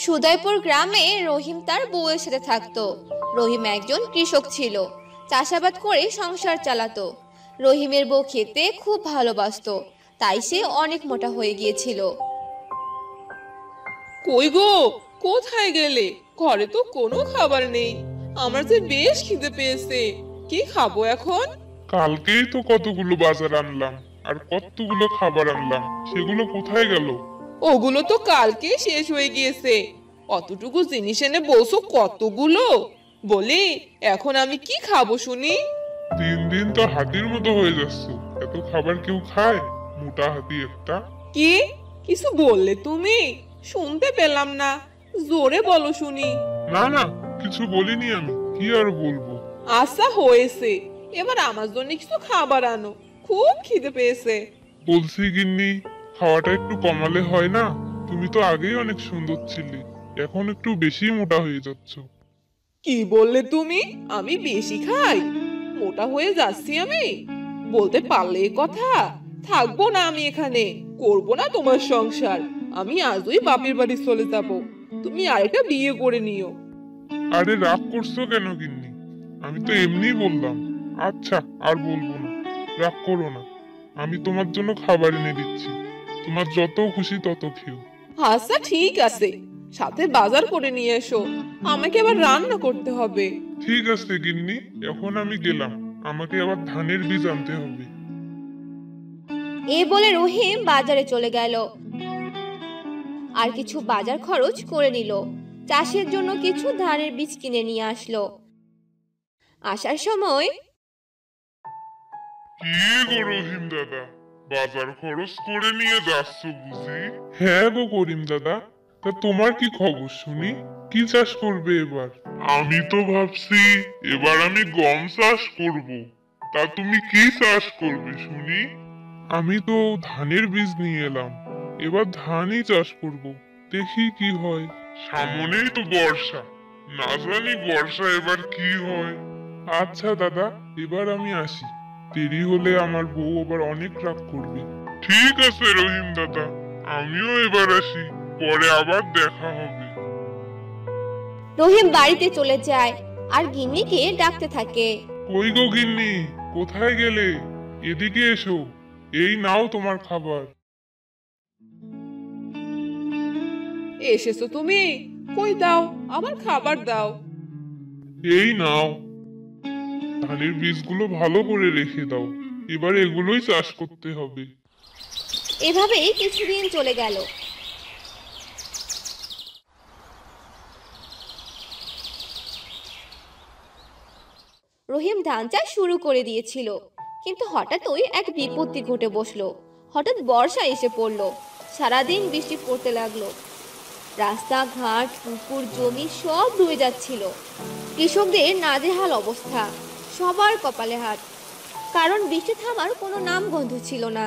সুদয়পুর গ্রামে রহিম তার বউয়ের সাথে থাকতো। রহিম একজন কৃষক ছিল, চাষাবাদ করে সংসার চালাতো। রহিমের বউ খেতে খুব ভালোবাসতো, তাই সে অনেক মোটা হয়ে গিয়েছিল। কই গো, কোথায় গেলে? ঘরে তো কোনো খাবার নেই। আমার যে বেশ খিদে পেয়েছে, কি খাবো এখন? কালকেই তো কতগুলো বাজার আনলাম, আর কতগুলো খাবার আনলাম, সেগুলো কোথায় গেল? ওগুলো তো কালকে শেষ হয়ে গিয়েছে। অতটুকু জিনিস এনে বলছো কতগুলো? বলি এখন আমি কি খাবো শুনি? দিন দিন তো হাতির মতো হয়ে যাচ্ছ। এত খাবার কেউ খায়? মোটা হাতি একটা। কি কিছু বললে তুমি? শুনতে পেলাম না, জোরে বলো শুনি। না না, কিছু বলিনি আমি, কি আর বলবো। আশা হয়েছে, এবার আমার জন্য কিছু খাবার আনো, খুব খিদে পেয়েছে। বলছি গিন্নি, খাওয়াটা একটু কমালে হয় না? তুমি তো আগেই অনেক সুন্দর ছিলে, এখন একটু বেশি মোটা হয়ে যাচ্ছ। কি বললে তুমি? আমি বেশি খাই? মোটা হয়ে যাচ্ছি আমি? বলতে পারলে এ কথা? থাকবো না আমি এখানে, করবো না তোমার সংসার। আমি আজই বাপের বাড়ি চলে যাব। তুমি আরেকটা বিয়ে করে নিও। আরে রাগ করছো কেন গিন্নি? আমি তো এমনি বললাম। আচ্ছা, আর বলবো না, রাগ করো না। আমি তোমার জন্য খাবার এনে দিচ্ছি, তোমার যত খুশি তত খেও। আচ্ছা ঠিক আছে, সাথে বাজার করে নিয়ে এসো, আমাকে আবার রান্না করতে হবে। ঠিক আছে গিন্নি, এখন আমি গেলাম, আমাকে আবার ধানের বীজ আনতে হবে। এই বলে রহিম বাজারে চলে গেল আর কিছু বাজার খরচ করে নিল। চাষের জন্য কিছু ধানের বীজ কিনে নিয়ে আসলো। আসার সময়, কি গো রহিম দাদা, বাজার খরচ করে নিয়ে যাচ্ছ বুঝি? হ্যাঁ গো করিম দাদা, তা তোমার কি খবর শুনি? কি চাষ করবে এবার? আমি তো ভাবছি এবার আমি গম চাষ করব। তা তুমি কি চাষ করবে শুনি? আমি তো ধানের বীজ নিয়ে এলাম, এবার ধানই চাষ করব, দেখি কি হয়। সামনেই তো বর্ষা, না জানি বর্ষা এবার কি হয়। আচ্ছা দাদা, এবার আমি আসি, দেরি হলে আমার বউ আবার অনেক রাগ করবে। ঠিক আছে রহিম দাদা, আমিও এবার আসি, পরে আবার দেখা হবে। রহিম বাড়িতে চলে যায় আর গিন্নিকে ডাকতে থাকে। কই গো গিন্নি, কোথায় গেলে? এদিকে এসো, এই নাও তোমার খাবার। এসেছো তুমি? কই দাও, আমার খাবার দাও। এই নাও, ধানের বীজগুলো ভালো করে রেখে দাও, এবার এগুলোই চাষ করতে হবে। এভাবেই কিছুদিন চলে গেল। রহিম ধান চাষ শুরু করে দিয়েছিল, কিন্তু হঠাৎই এক বিপত্তি ঘটে বসলো। হঠাৎ বর্ষা এসে পড়লো, সারাদিন বৃষ্টি পড়তে লাগলো। রাস্তাঘাট, পুকুর, জমি সব ডুবে যাচ্ছিল। কৃষকদের নাজেহাল অবস্থা, সবার কপালে হাত, কারণ বৃষ্টি থামার কোনো নাম গন্ধ ছিল না।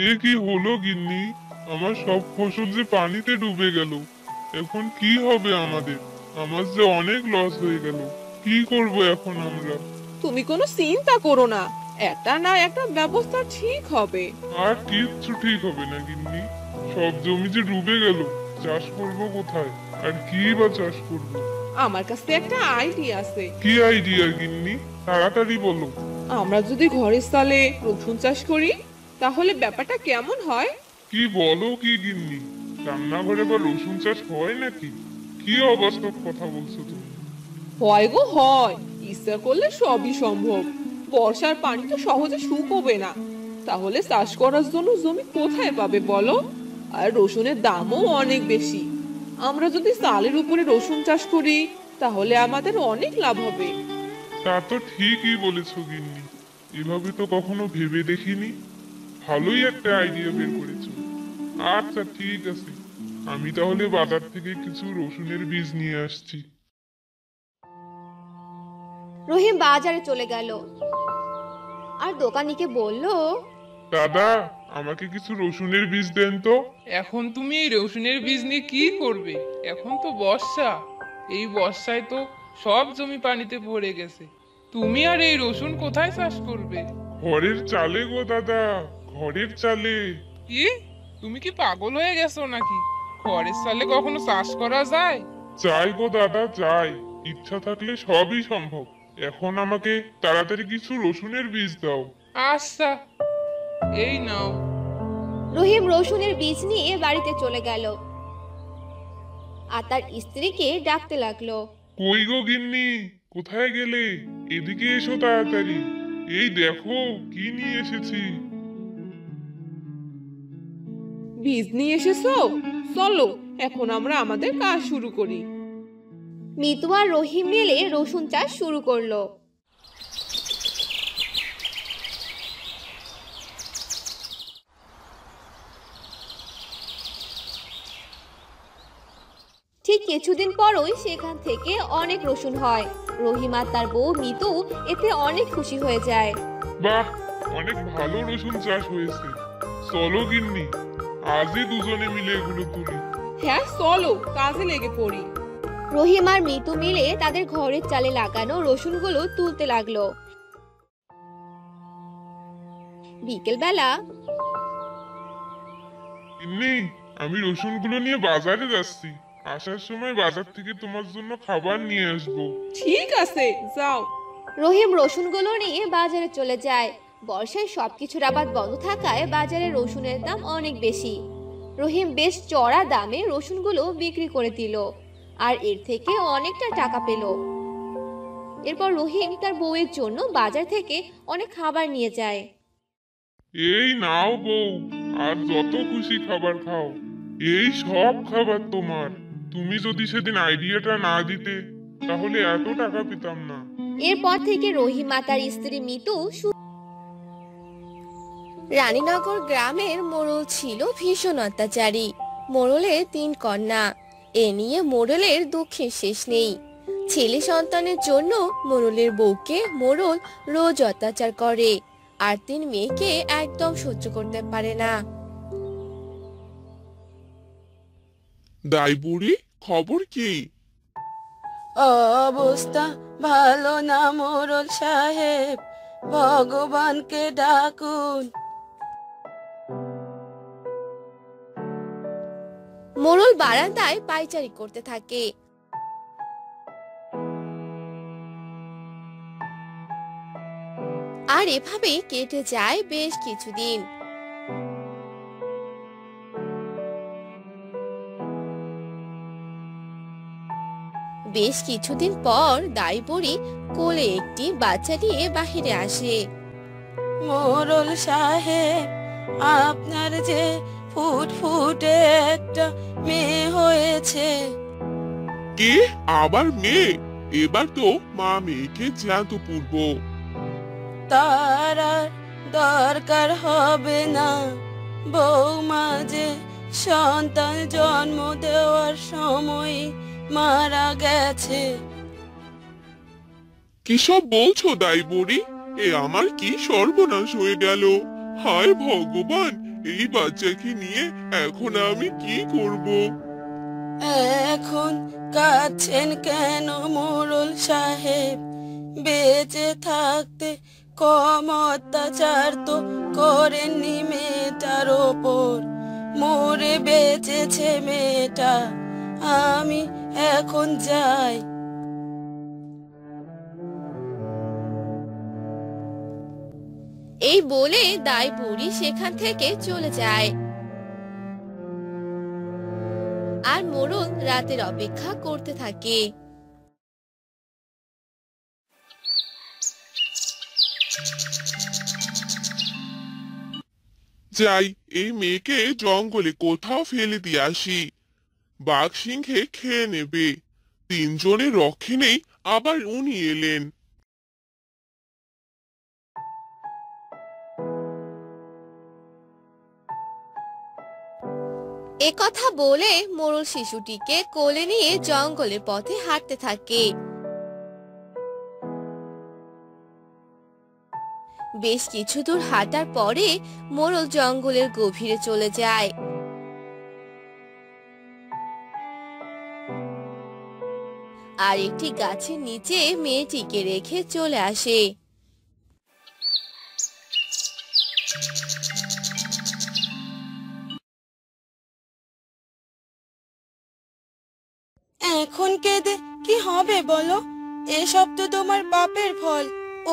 এ কি হলো গিন্নি, আমার সব ফসল যে পানিতে ডুবে গেল, এখন কি হবে আমাদের? আমার যে অনেক লস হয়ে গেল, কি করব এখন আমরা? তুমি কোনো চিন্তা করো না, একটা না একটা ব্যবস্থা ঠিক হবে। আর কিচ্ছু ঠিক হবে না গিন্নি, সব জমি যে ডুবে গেল, চাষ করব কোথায়? আর কি বা চাষ করব? আমার কাছে একটা আইডিয়া আছে। কি আইডিয়া গিন্নি, তাড়াতাড়ি বলো। আমরা যদি ঘরের সালে রসুন চাষ করি, তাহলে ব্যাপারটা কেমন হয়? কি বলো কি গিন্নি, রান্নাঘরে বা রসুন চাষ হয় নাকি? কি অবাস্তব কথা বলছো তুমি? হয় গো হয়, ইচ্ছা করলে সবই সম্ভব। বর্ষার পানি তো সহজে শুকোবে না, তাহলে চাষ করার জন্য জমি কোথায় পাবে বলো? আর রসুনের দামও অনেক বেশি। আমরা যদি চালের উপরে রসুন চাষ করি, তাহলে আমাদের অনেক লাভ হবে। তা তো ঠিকই বলেছো গিন্নি, এভাবে তো কখনো ভেবে দেখিনি। ভালোই একটা আইডিয়া বের করেছো। আচ্ছা ঠিক আছে, আমি তাহলে বাজার থেকে কিছু রসুনের বীজ নিয়ে আসছি। রহিম বাজারে চলে গেল আর দোকানিকে বলল, দাদা, আমাকে কিছু রসুনের বীজ দেন তো। এখন তুমি এই রসুনের বীজ নিয়ে কি করবে? এখন তো বর্ষা, এই বর্ষায় তো সব জমি পানিতে ভরে গেছে। তুমি আর এই রসুন কোথায় চাষ করবে? ঘরের চালে গো দাদা, ঘরের চালে। কি? তুমি কি পাগল হয়ে গেছো নাকি? খড়ের সালে কখনো চাষ করা যায়? চাই গো দাদা চাই, ইচ্ছা থাকলে সবই সম্ভব। এখন আমাকে তাড়াতাড়ি কিছু রসুনের বীজ দাও। আচ্ছা, এই নাও। রহিম রসুনের বীজ নিয়ে বাড়িতে চলে গেল আর তার স্ত্রীকে ডাকতে লাগলো। কই গো গিন্নি, কোথায় গেলে? এদিকে এসো তাড়াতাড়ি। এই দেখো কি নিয়ে এসেছি। বীজ নিয়ে এসেছো? চলো এখন আমরা আমাদের কাজ শুরু করি। মিতু আর রহিম মিলে রসুন চাষ শুরু করলো। ঠিক কিছুদিন পরই সেখান থেকে অনেক রসুন হয়। রহিম আর তার বউ মিতু এতে অনেক খুশি হয়ে যায়। বাহ, অনেক ভালো রসুন চাষ হয়েছে। চলো গিন্নি, আজই দুজনে মিলে এগুলো তুলি। হ্যাঁ চলো কাজে লেগে পড়ি। রহিম আর মিতু মিলে তাদের ঘরের চালে লাগানো রসুনগুলো তুলতে লাগলো। বিকেলবেলা গিন্নি, আমি রসুনগুলো নিয়ে বাজারে যাচ্ছি। আসার সময় বাজার থেকে তোমার জন্য খাবার নিয়ে আসবো। ঠিক আছে যাও। রহিম রসুনগুলো নিয়ে বাজারে চলে যায়। বর্ষায় সবকিছুর আবাদ বন্ধ থাকায় বাজারে রসুনের দাম অনেক বেশি। রহিম বেশ চড়া দামে রসুনগুলো বিক্রি করে দিল আর এর থেকে অনেকটা টাকা পেল। এরপর রহিম তার বউয়ের জন্য বাজার থেকে অনেক খাবার নিয়ে যায়। এই নাও বউ, আর যত খুশি খাবার খাও। এই সব খাবার তোমার। তুমি যদি সেদিন আইডিয়াটা না দিতে, তাহলে এত টাকা পেতাম না। এরপর থেকে রহিম আর তার স্ত্রী মিতু রানীনগর গ্রামের মোড়ল ছিল ভীষণ অত্যাচারী। মোড়লের 3 কন্যা। এ নিয়ে মোড়লের দুঃখের শেষ নেই। ছেলে সন্তানের জন্য মোড়লের বউকে মোড়ল রোজ অত্যাচার করে আর 3 মেয়েকে একদম সহ্য করতে পারে না। দাই বুড়ি, খবর কি? অবস্থা ভালো না মোড়ল সাহেব, ভগবানকে ডাকুন। মোড়ল বারান্দায় পায়চারি করতে থাকে। আর এভাবেই কেটে যায় বেশ কিছুদিন। বেশ কিছুদিন পর দাই বুড়ি কোলে একটি বাচ্চা নিয়ে বাহিরে আসে। মোড়ল সাহেব, আপনার যে ফুটফুটে একটা মেয়ে হয়েছে। কি আবার মেয়ে? এবার তো মা মেয়েকে জ্যান্ত পূর্ব। তার আর দরকার হবে না। বৌমা যে সন্তান জন্ম দেওয়ার সময় মারা গেছে। কিসব বলছো দাই বুড়ি? এ আমার কি সর্বনাশ হয়ে গেল! হায় ভগবান, এই বাচ্চাকে নিয়ে এখন আমি কি করব? এখন কাঁদছেন কেন মোড়ল সাহেব? বেঁচে থাকতে কম অত্যাচার তো করেননি মেয়েটার ওপর। মরে বেঁচেছে মেয়েটা। আমি এখন যাই। এই বলে দাই বুড়ি সেখান থেকে চলে যায়। আর মোড়ল রাতের অপেক্ষা করতে থাকে। যাই, এই মেয়েকে জঙ্গলে কোথাও ফেলে দিয়ে আসি। বাঘ সিংহে খেয়ে নেবে। 3 জনের রক্ষে নেই, আবার উনি এলেন। এ কথা বলে মোড়ল শিশুটিকে কোলে নিয়ে জঙ্গলের পথে হাঁটতে থাকে। বেশ কিছু দূর হাঁটার পরে মোড়ল জঙ্গলের গভীরে চলে যায়। আর একটি গাছের নিচে মেয়েটিকে রেখে চলে আসে। কেঁদে কি হবে বলো? এসব তো তোমার পাপের ফল।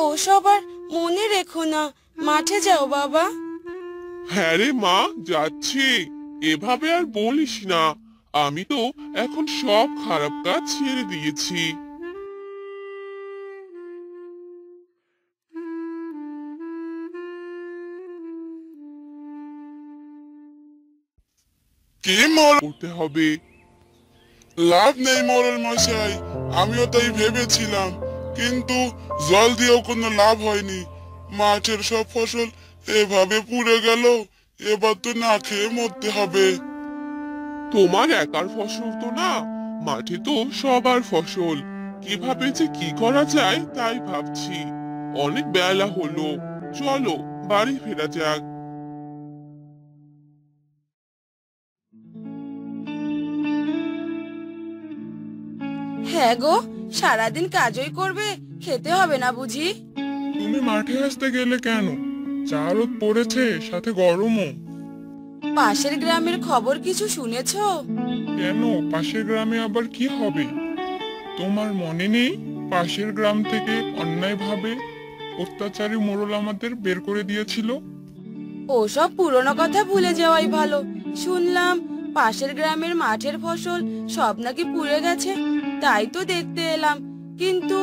ওসব আর মনে রেখো না, মাঠে যাও বাবা। হ্যাঁ রে মা, যাচ্ছি। এভাবে আর বলিস না, আমি তো এখন সব খারাপ কাজ ছেড়ে দিয়েছি। কি করতে হবে? লাভ নেই মোড়ল মশাই, আমিও তাই ভেবেছিলাম, কিন্তু জল দিয়েও কোনো লাভ হয়নি। মাঠের সব ফসল এভাবে পুড়ে গেল, এবার তো না খেয়ে মরতে হবে। তোমার একার ফসল তো না, মাঠে তো সবার ফসল। কিভাবে যে কি করা যায় তাই ভাবছি। অনেক বেলা হলো, চলো বাড়ি ফেরা যাক। হ্যাঁ গো, সারাদিন কাজই করবে, খেতে হবে না বুঝি? তুমি মাঠে আসতে গেলে কেন? যা রোদ পড়েছে, সাথে গরমও। পাশের গ্রামের খবর কিছু শুনেছো? কেন, পাশের গ্রামে আবার কি হবে? তোমার মনে নেই, পাশের গ্রাম থেকে অন্যায়ভাবে অত্যাচারী মোড়ল আমাদের বের করে দিয়েছিল? ওসব পুরনো কথা ভুলে যাওয়াই ভালো। শুনলাম পাশের গ্রামের মাঠের ফসল সব নাকি পুড়ে গেছে, তাই তো দেখতে এলাম। কিন্তু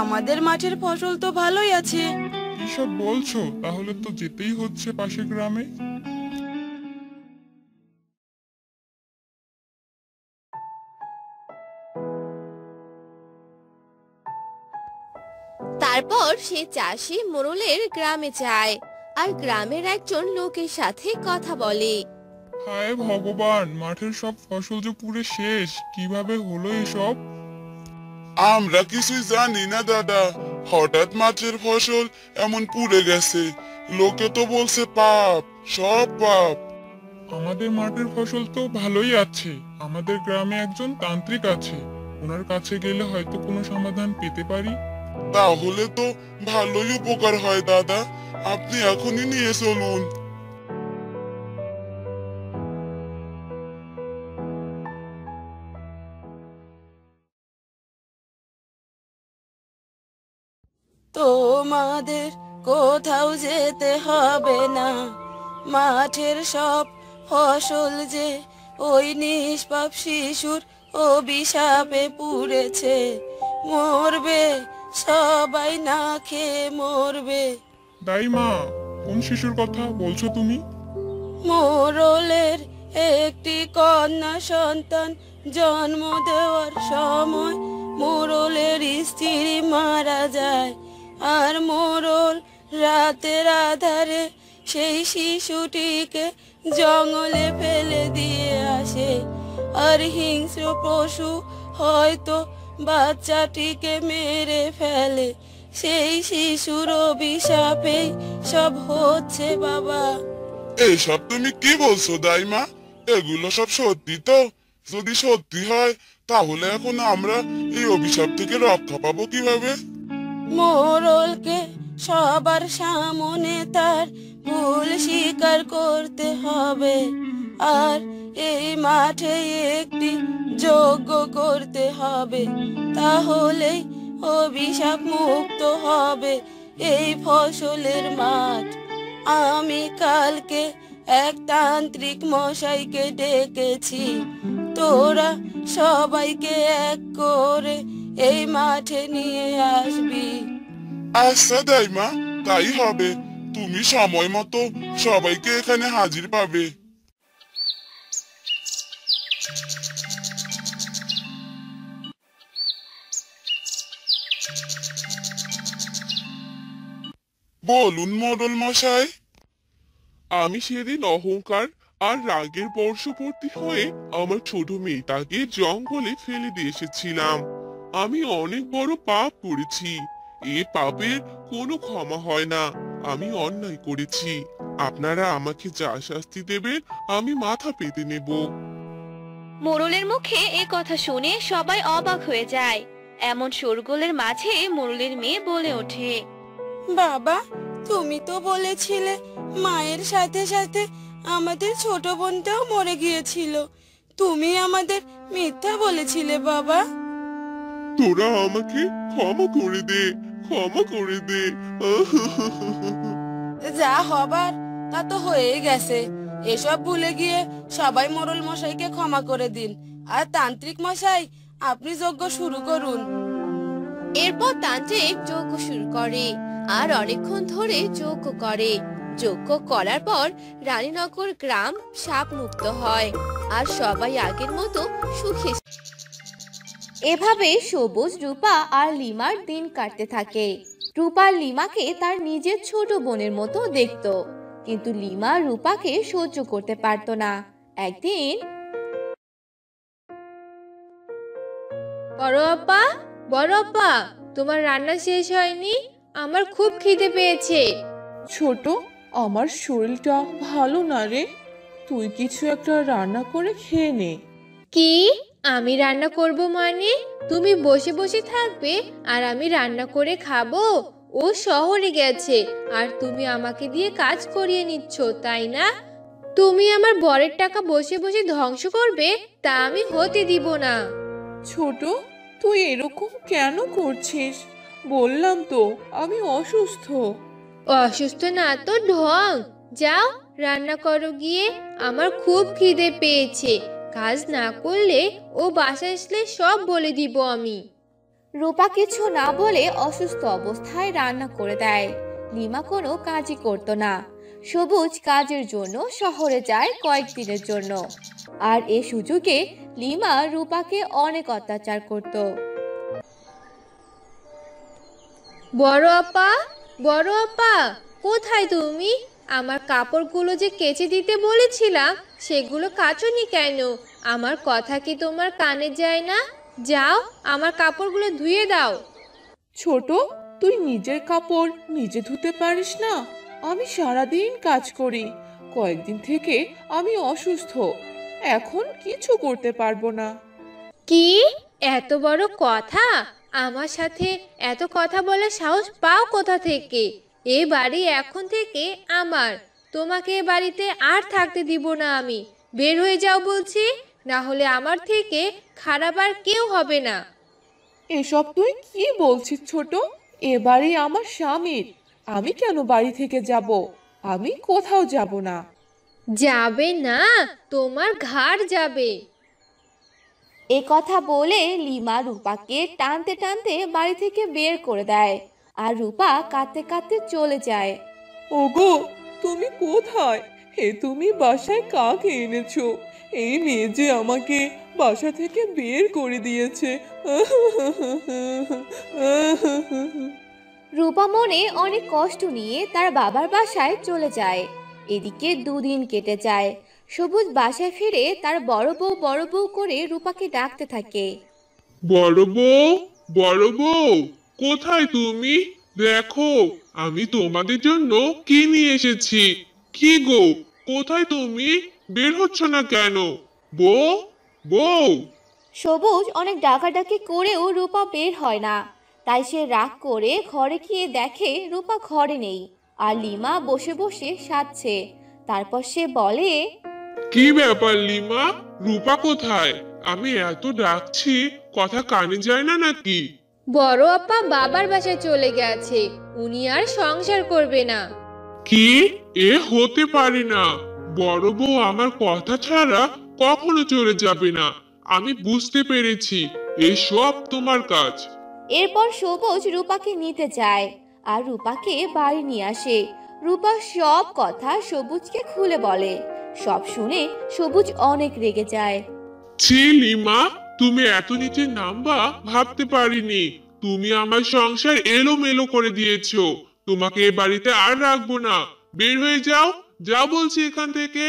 আমাদের মাঠের ফসল তো ভালোই আছে। কিসব বলছো? তাহলে তো যেতেই হচ্ছে পাশের গ্রামে। তারপর সে চাষি মোড়লের গ্রামে যায় আর গ্রামের একজন লোকের সাথে কথা বলে। হায় ভগবান, মাঠের সব ফসল যে পুড়ে শেষ, কিভাবে হলো এসব? আমরা কিছুই জানি না দাদা, হঠাৎ মাঠের ফসল এমন পুড়ে গেছে। লোকে তো বলছে পাপ, সব পাপ। আমাদের মাঠের ফসল তো ভালোই আছে। আমাদের গ্রামে একজন তান্ত্রিক আছে, ওনার কাছে গেলে হয়তো কোনো সমাধান পেতে পারি। তাহলে তো ভালোই উপকার হয় দাদা, আপনি এখনই নিয়ে চলুন। তোমাদের কোথাও যেতে হবে না, মাঠের সব ফসল যে ওই নিষ্পাপ শিশুর অভিশাপে পুড়েছে, মরবে সবাই, না খেয়ে মরবে। দাইমা, কোন শিশুর কথা বলছো তুমি? মোড়লের একটি কন্যা সন্তান জন্ম দেওয়ার সময় মোড়লের স্ত্রী মারা যায়, আর মোড়ল রাতের আধারে সেই শিশুটিকে জঙ্গলে ফেলে দিয়ে আসে। আর হিংস্র পশু হয়তো বাচ্চাটিকে মেরে ফেলে। সেই শিশুর অভিশাপেই সব হচ্ছে বাবা। এইসব তুমি কি বলছো দাইমা? এগুলো সব সত্যি তো? যদি সত্যি হয় তাহলে এখন আমরা এই অভিশাপ থেকে রক্ষা পাবো কিভাবে? মোড়লকে সবার সামনে তার ভুল স্বীকার করতে হবে, আর এই মাঠে একটি যজ্ঞ করতে হবে, তাহলেই অভিশাপ মুক্ত হবে এই ফসলের মাঠ। আমি কালকে এক তান্ত্রিক মশাইকে ডেকেছি, তোরা সবাইকে এক করে এই মাঠে নিয়ে আসবি। আচ্ছা দাইমা, তাই হবে। তুমি সময় মতো সবাইকে এখানে হাজির পাবে। বলুন মোড়ল মশাই। আমি সেদিন অহংকার আর রাগের বর্ষবর্তী হয়ে আমার ছোট মেয়েটাকে জঙ্গলে ফেলে দিয়ে এসেছিলাম। আমি অনেক বড় পাপ করেছি, এ পাপের কোনো ক্ষমা হয় না। আমি অন্যায় করেছি, আপনারা আমাকে যা শাস্তি দেবেন আমি মাথা পেতে নেব। মোড়লের মুখে এ কথা শুনে সবাই অবাক হয়ে যায়। এমন শোরগোলের মাঝে মোড়লের মেয়ে বলে ওঠে, বাবা, তুমি তো বলেছিলে মায়ের সাথে সাথে আমাদের ছোট বোনটাও মরে গিয়েছিল। তুমি আমাদের মিথ্যা বলেছিলে বাবা। তোরা আমাকে ক্ষমা করে দে, ক্ষমা করে দে। যা হবার তা তো হয়ে গেছে। এসব ভুলে গিয়ে সবাই মোড়ল মশাইকে ক্ষমা করে দিন। আর তান্ত্রিক মশাই, আপনি যজ্ঞ শুরু করুন। এরপর তান্ত্রিক যজ্ঞ শুরু করে আর অনেকক্ষণ ধরে যজ্ঞ করে। যজ্ঞ করার পর রানীনগর গ্রাম সাপ মুক্ত হয় আর সবাই আগের মতো সুখে। এভাবে সবুজ, রূপা আর লিমার দিন কাটতে থাকে। রূপা লিমাকে তার নিজের ছোট বোনের মতো দেখতো, কিন্তু লিমা রূপাকে সহ্য করতে পারতো না। একদিন, বড় আপা, তোমার রান্না শেষ হয়নি? আমার খুব খিদে পেয়েছে। ছোট, আমার শরীরটা ভালো না রে, তুই কিছু একটা রান্না করে খেয়ে নে। কি? আমি রান্না করব মানে? তুমি বসে বসে থাকবে আর আমি রান্না করে খাবো? ও শহরে গেছে আর তুমি আমাকে দিয়ে কাজ করিয়ে নিচ্ছ, তাই না? তুমি আমার বরের টাকা বসে বসে ধ্বংস করবে, তা আমি হতে দিব না। ছোট, তুই এরকম কেন করছিস? বললাম তো আমি অসুস্থ। অসুস্থ না তো ঢং। যাও রান্না করো গিয়ে, আমার খুব খিদে পেয়েছে। কাজ না করলে ও বাসায় আসলে সব বলে দিব আমি। রূপা কিছু না বলে অসুস্থ অবস্থায় রান্না করে দেয়। লিমা কোনো কাজই করতো না। সবুজ কাজের জন্য শহরে যায় কয়েকদিনের জন্য, আর এ সুযোগে লিমা রূপাকে অনেক অত্যাচার করত। বড় আপা, কোথায় তুমি? আমার কাপড়গুলো যে কেচে দিতে বলেছিলাম, সেগুলো কাচোনি কেন? আমার কথা কি তোমার কানে যায় না? যাও আমার কাপড়গুলো ধুয়ে দাও। ছোট, তুই নিজের কাপড় নিজে ধুতে পারিস না? আমি সারাদিন কাজ করি, কয়েকদিন থেকে আমি অসুস্থ, এখন কিছু করতে পারবো না। কি? এত বড় কথা? আমার সাথে এত কথা বলার সাহস পাও কোথা থেকে? এ বাড়ি এখন থেকে আমার। তোমাকে এ বাড়িতে আর থাকতে দিব না আমি। বের হয়ে যাও বলছি, না হলে আমার থেকে খারাপ আর কেউ হবে না। এসব তুই কি বলছিস ছোট? এবারে আমার স্বামীর, আমি কেন বাড়ি থেকে যাব? আমি কোথাও যাব না। যাবে না? তোমার ঘাড় যাবে। এ কথা বলে লিমা রূপাকে টানতে টানতে বাড়ি থেকে বের করে দেয়, আর রূপা কাঁদতে কাঁদতে চলে যায়। ওগো, তুমি কোথায়? তুমি বাসায় কাকে এনেছো? এই মেয়ে যে আমাকে বাসা থেকে বের করে দিয়েছে। রূপা মনে অনেক কষ্ট নিয়ে তার বাবার বাসায় চলে যায়। এদিকে দুদিন কেটে যায়। সবুজ বাসায় ফিরে তার বড় বউ করে রূপাকে ডাকতে থাকে। বড় বউ, বড় বউ, কোথায় তুমি? দেখো, আমি তোমাদের জন্য কি নিয়ে এসেছি। কি গো, কোথায় তুমি? বের হচ্ছ না কেন? বউ, বউ। সবুজ অনেক ডাকাডাকি করেও রূপা বের হয় না। তাই সে রাগ করে ঘরে গিয়ে দেখে রূপা ঘরে নেই, আর লিমা বসে বসে সাধছে। তারপর সে বলে, কি ব্যাপার লিমা, রূপা কোথায়? আমি এত ডাকছি, কথা কানে যায় না নাকি? বড় আপা বাবার বাসায় চলে গেছে, উনি আর সংসার করবে না। কি? এ হতে পারে না। বড় বউ আমার কথা ছাড়া কখনো চলে যাবে না। আমি বুঝতে পেরেছি, এসব তোমার কাজ। এরপর সবুজ রূপাকে নিতে যায় আর রূপাকে বাড়ি নিয়ে আসে। রূপা সব কথা সবুজকে খুলে বলে। সব শুনে সবুজ অনেক রেগে যায়। ছি লিমা, তুমি এত নিচে নামবা ভাবতে পারিনি। তুমি আমার সংসার এলোমেলো করে দিয়েছো। তোমাকে এ বাড়িতে আর রাখবো না। বের হয়ে যাও, যাও বলছি এখান থেকে।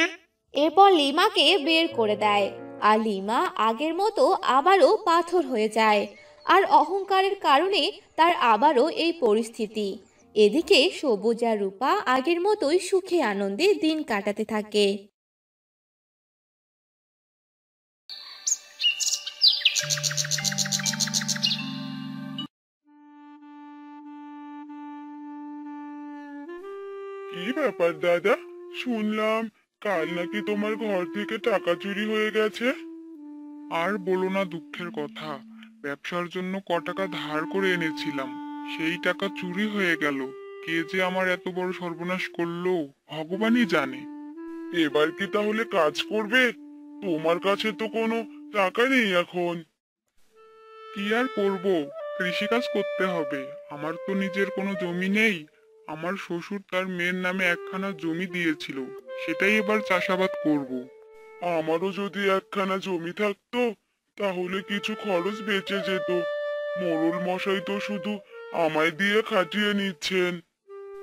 এরপর লিমাকে বের করে দেয়, আর লিমা আগের মতো আবারও পাথর হয়ে যায়। আর অহংকারের কারণে তার আবারও এই পরিস্থিতি। এদিকে সবুজ আর রূপা আগের মতোই সুখে আনন্দে দিন কাটাতে থাকে। কি ব্যাপার দাদা? শুনলাম কাল নাকি তোমার ঘর থেকে টাকা চুরি হয়ে গেছে। আর বলো না দুঃখের কথা, ব্যবসার জন্য ক টাকা ধার করে এনেছিলাম, সেই টাকা চুরি হয়ে গেল। কে যে আমার এত বড় সর্বনাশ করলো ভগবানই জানে। এবার কি তাহলে কাজ করবে? তোমার কাছে তো কোনো টাকা নেই এখন। কি আর করব, কৃষিকাজ করতে হবে। আমার তো নিজের কোনো জমি নেই। আমার শ্বশুর তার মেয়ের নামে একখানা জমি দিয়েছিল, সেটাই এবার চাষাবাদ করব। আমারও যদি একখানা জমি থাকতো তাহলে কিছু খরচ বেঁচে যেত। মোড়ল মশাই তো শুধু আমায় দিয়ে খাটিয়ে নিচ্ছেন।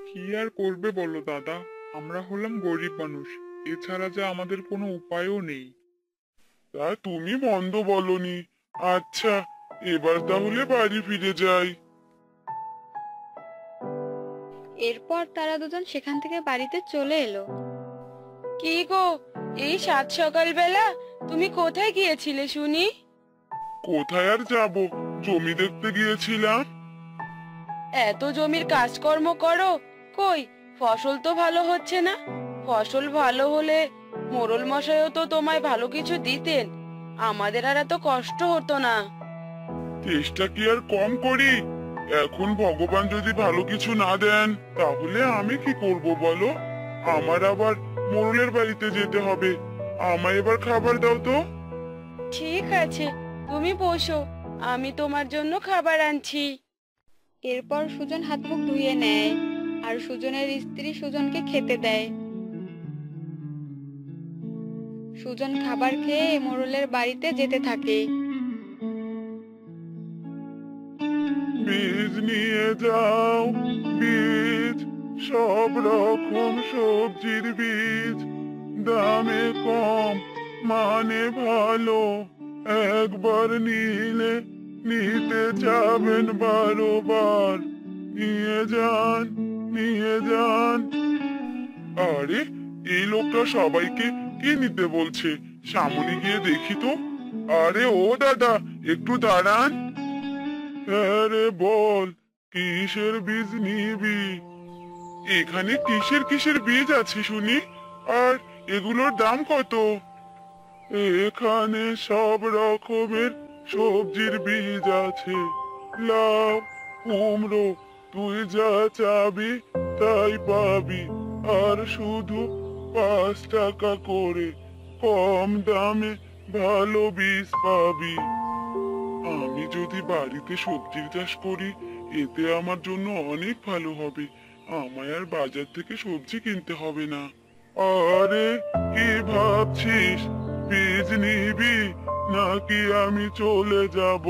কি আর করবে বলো দাদা, আমরা হলাম গরিব মানুষ, এছাড়া যে আমাদের কোনো উপায়ও নেই। তা তুমি মন্দ বলনি। আচ্ছা, এবার তাহলে বাড়ি ফিরে যাই। এরপর তারা দুজন সেখান থেকে বাড়িতে চলে এলো। কি গো, এই সাত সকালবেলা তুমি কোথায় গিয়েছিলে শুনি? কোথায় আর যাব, জমি দেখতে গিয়েছিলাম। এত জমির কাজকর্ম করো, কই ফসল তো ভালো হচ্ছে না। ফসল ভালো হলে মোড়ল মশাইও তো তোমায় ভালো কিছু দিতেন, আমাদের আর এত কষ্ট হতো না। চেষ্টা কি আর কম করি? এখন ভগবান যদি ভালো কিছু না দেন তাহলে আমি কি করব বলো? আমার আবার মোড়লের বাড়িতে যেতে হবে। আমায় এবার খাবার দাও তো। ঠিক আছে, তুমি বসো, আমি তোমার জন্য খাবার আনছি। এরপর সুজন হাত মুখ ধুয়ে নেয় আর সুজনের স্ত্রী সুজনকে খেতে দেয়। সুজন খাবার খেয়ে মোড়লের বাড়িতে যেতে থাকে। বীজ নিয়ে যাও, বীজ, সব রকম সবজির বীজ, দামে কম, মানে ভালো। একবার নিলে নিতে যাবেন বারবার। নিয়ে যান, নিয়ে যান। আরে, এই লোকটা সবাইকে কি নিতে বলছে? সামনে গিয়ে দেখি তো। আরে ও দাদা, একটু দাঁড়ান। আরে বল, কিসের বীজ নিবি? এখানে কিসের কিসের বীজ আছে শুনি? আর এগুলোর দাম কত? এখানে সব রকমের সবজির বীজ আছে। লাউ, কুমড়ো, তুই যা চাবি তাই পাবি। আর শুধু 5 টাকা করে কম দামে ভালো বীজ পাবি। আমি যদি বাড়িতে সবজির চাষ করি এতে আমার জন্য অনেক ভালো হবে। আমায় আর বাজার থেকে সবজি কিনতে হবে না। আরে, কি ভাবছিস? বীজ নিবি নাকি আমি চলে যাব?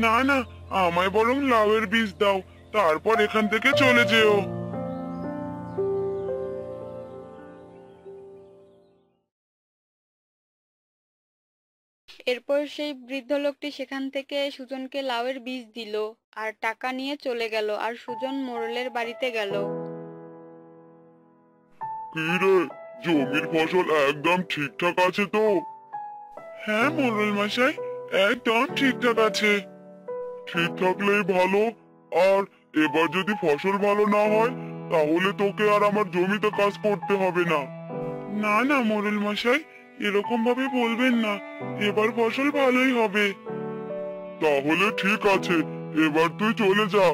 না না, আমায় বরং লাউয়ের বীজ দাও, তারপর এখান থেকে চলে যেও। এরপর সেই বৃদ্ধ লোকটি সেখান থেকে সুজনকে লাউয়ের বীজ দিল আর টাকা নিয়ে চলে গেল। আর সুজন মোড়লের বাড়িতে গেল। কি রে, জমির ফসল একদম ঠিকঠাক আছে তো? হ্যাঁ মোড়ল মশাই, একদম ঠিকঠাক আছে। ঠিক থাকলেই ভালো। আর এবার যদি ফসল ভালো না হয় তাহলে তোকে আর আমার জমিতে কাজ করতে হবে না। না না মোড়ল মশাই, এরকম ভাবে বলবেন না। এবার ফসল ভালোই হবে। তাহলে ঠিক আছে, এবার তুই চলে যা।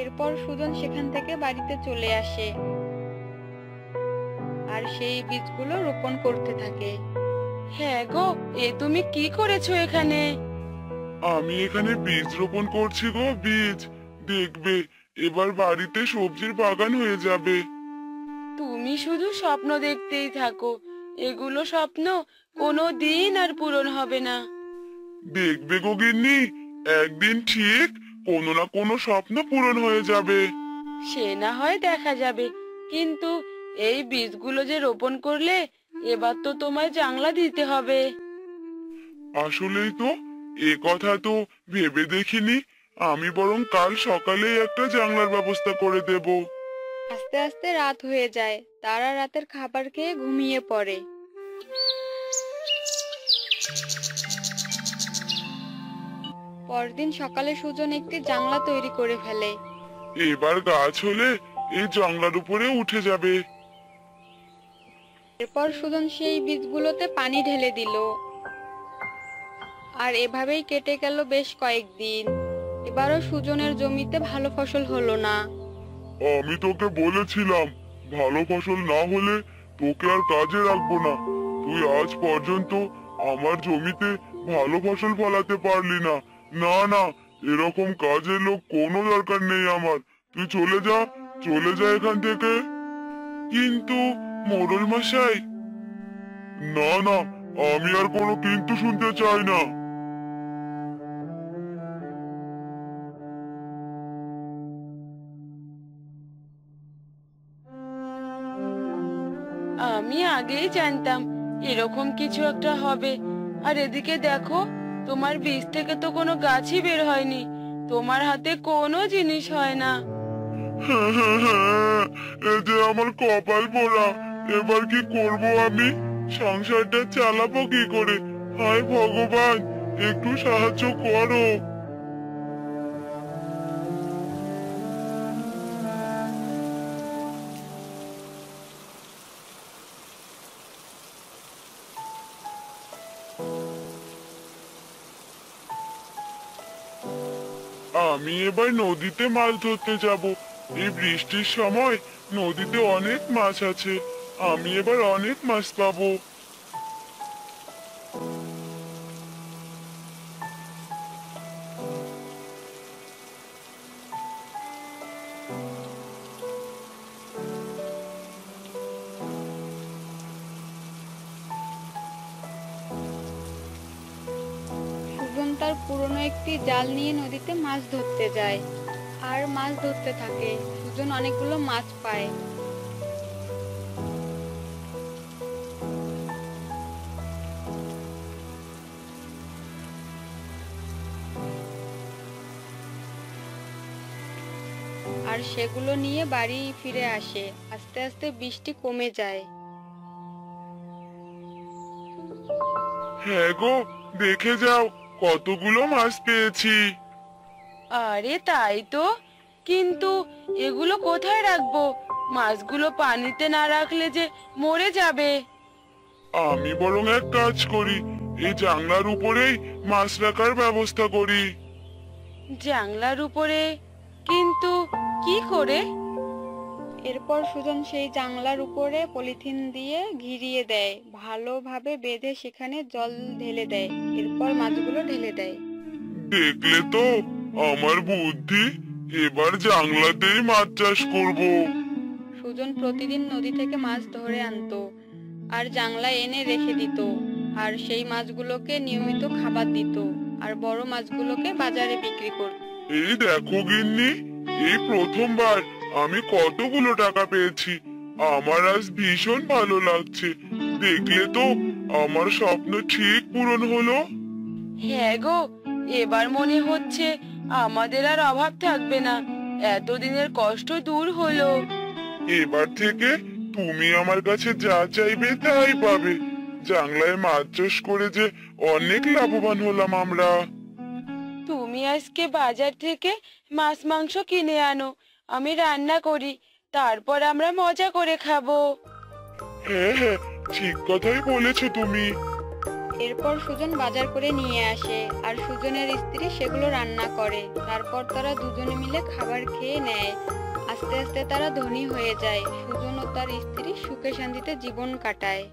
এরপর সুজন সেখান থেকে বাড়িতে চলে আসে আর সেই বীজগুলো রোপণ করতে থাকে। হ্যাঁ গো, এ তুমি কি করেছো এখানে? আমি এখানে বীজ রোপণ করছি গো, বীজ। দেখবে এবার বাড়িতে সবজির বাগান হয়ে যাবে। তুমি শুধু স্বপ্ন দেখতেই থাকো, এগুলো স্বপ্ন কোনো দিন আর পূরণ হবে না। দেখবে গো গিন্নি, একদিন ঠিক কোনো না কোনো স্বপ্ন পূরণ হয়ে যাবে। সে না হয় দেখা যাবে, কিন্তু এই বীজগুলো যে রোপণ করলে এবার তো তোমায় জাংলা দিতে হবে। আসলেই তো, এ কথা তো ভেবে দেখিনি। আমি বরং কাল সকালেই একটা জানলার ব্যবস্থা করে দেব। আস্তে আস্তে রাত হয়ে যায়। তারা রাতের খাবার খেয়ে ঘুমিয়ে পড়ে। পরদিন সকালে সুজন একটি জানলা তৈরি করে ফেলে। এবার গাছ হলে এই জানলার উপরে উঠে যাবে। এরপর সুজন সেই বীজগুলোতে পানি ঢেলে দিল। আর এভাবেই কেটে গেল বেশ কয়েকদিন। এবারও সুজনের জমিতে ভালো ফসল হলো না। আমি তোকে বলেছিলাম ভালো ফসল না হলে তোকে আর কাজে রাখবো না। তুই আজ পর্যন্ত আমার জমিতে ভালো ফসল ফলাতে পারলি না। না না, এরকম কাজের লোক কোনো দরকার নেই আমার। তুই চলে যা এখান থেকে। কিন্তু মোড়ল মশাই। না না, আমি আর কোনো কিন্তু শুনতে চাই না। আমি আগেই জানতাম এরকম কিছু একটা হবে। আর এদিকে দেখো, তোমার বীজ থেকে তো কোনো গাছই বের হয়নি। তোমার হাতে কোনো জিনিস হয় না। এ যে আমার কপাল পোড়া। এবার কি করব আমি? সংসারটা চালাবো কি করে? হায় ভগবান, একটু সাহায্য করো। আমি এবার নদীতে মাছ ধরতে যাব। এই বৃষ্টির সময় নদীতে অনেক মাছ আছে। আমি এবার অনেক মাছ পাবো। সুজন তার পুরনো একটি জাল নিয়ে নদীতে মাছ ধরতে যায় আর মাছ ধরতে থাকে। সুজন অনেকগুলো মাছ পায়। আর সেগুলো নিয়ে বাড়ি ফিরে আসে। আস্তে আস্তে বৃষ্টি কমে যায়। হ্যাঁ গো, দেখে যাও কতগুলো মাছ পেয়েছি। আরে তাই তো, কিন্তু এগুলো কোথায় রাখবো? মাছগুলো পানিতে না রাখলে যে মরে যাবে। আমি বরং এক কাজ করি, এই জানলার উপরেই মাছ রাখার ব্যবস্থা করি। জানলার উপরে? কিন্তু কি করে? এরপর সুজন সেই জানলার উপরে পলিথিন দিয়ে ঘিরিয়ে দেয়, ভালোভাবে বেঁধে সেখানে জল ঢেলে দেয়। এরপর মাছগুলো ঢেলে দেয়। দেখলে তো আমার বুদ্ধি। এবার জানলাতেই মাছ চাষ করব। সুজন প্রতিদিন নদী থেকে মাছ ধরে আনতো আর জানলায় এনে রেখে দিত। আর সেই মাছগুলোকে নিয়মিত খাবার দিত আর বড় মাছগুলোকে বাজারে বিক্রি করত। এই দেখো গিন্নি, এই প্রথমবার আমি কতগুলো টাকা পেয়েছি। আমার আজ ভীষণ ভালো লাগছে। দেখলে তো আমার স্বপ্ন ঠিক পূরণ হলো। হ্যাঁ গো, এবার মনে হচ্ছে আমাদের আর অভাব থাকবে না। এতদিনের কষ্ট দূর হলো। এবার থেকে তুমি আমার কাছে যা চাইবে তাই পাবে। জানলায় মাছ চাষ করে যে অনেক লাভবান হলাম আমরা। তুমি আজকে বাজার থেকে মাছ মাংস কিনে আনো, আমি রান্না করি, তারপর আমরা মজা করে খাবো। হ্যাঁ হ্যাঁ, ঠিক কথাই বলেছো তুমি। এরপর সুজন বাজার করে নিয়ে আসে আর সুজনের স্ত্রী সেগুলো রান্না করে। তারপর তারা দুজনে মিলে খাবার খেয়ে নেয়। আস্তে আস্তে তারা ধনী হয়ে যায়। সুজন ও তার স্ত্রী সুখে শান্তিতে জীবন কাটায়।